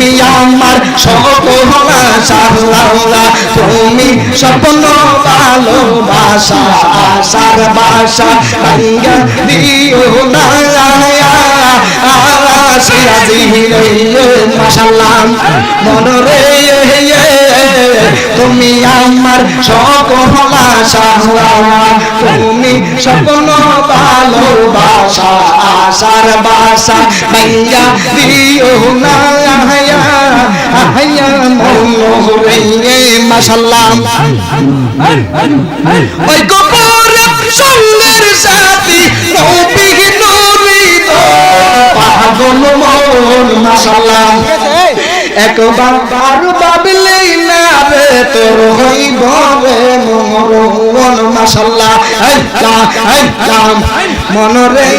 তুমি আমার সকল আশা আল্লাহ তুমি স্বপ্ন ভালোবাসা আশার বাসা ভাঙ্গা দিও না মাশাআল্লাহ মনরে তুমি আমার সকল আশা তুমি স্বপ্ন ভালোবাসা আশার বাসা ভাঙ্গা দিও না মাশাআল্লাহ ওই গোপন সঙ্গের সাথী নবী নূরি তো পাগল মন মাশাআল্লাহ একবার ভাবলেই না রে তোর হইব রে মরণ মাশাআল্লাহ মন রে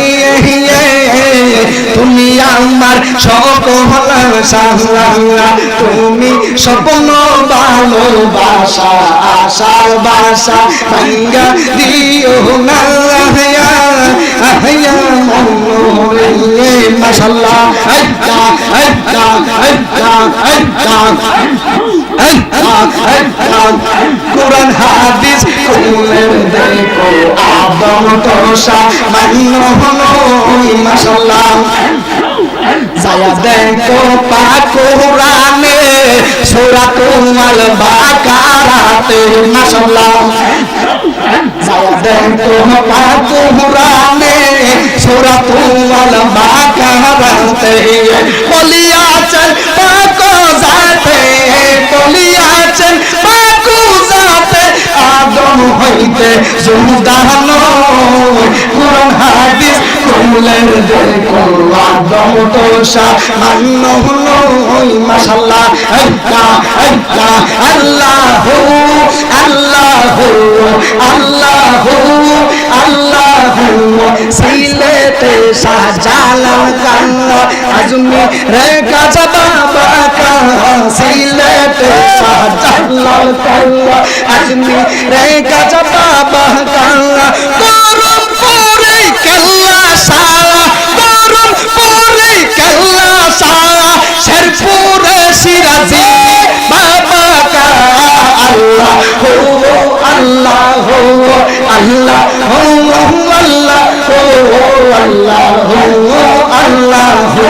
তুমি আমার সকল আশা তুমি স্বপ্ন ভালোবাসা আশার বাসা ভাঙ্গা দিও না মাশাআল্লাহ কুরআন হাদিস খুলে দেখো আদম তোষা মান্য হলো মাশাআল্লাহ যায়া দেখো পাক কুরআনে সূরাতুল বাকারাতে মাশাআল্লাহ যায়া দেখো পাক কুরআনে সূরাতুল বাকারাতে বলিয়াছেন পাক জাতে বলিয়াছেন পাক জাতে আদম হইতে জুদানো কুরআন হাদিস খুলে দেখো আদম তোষা মান্য হলো মাশাআল্লাহ আল্লাহু আল্লাহু আল্লাহু আল্লাহু সিলেতে শাহজালাল কান্না আজমিরে কাজা বাবা কা সিলেতে শাহজালাল কান্না আজমিরে কাজা বাবা কা গরম পরে কাল্লা সারা গরম পরে কাল্লা সারা শেরপুরে সিরাজি বাবা কা আল্লাহ হো আল্লাহ হো আল্লাহ হো আল্লাহ হো আল্লাহ হো আল্লাহ হো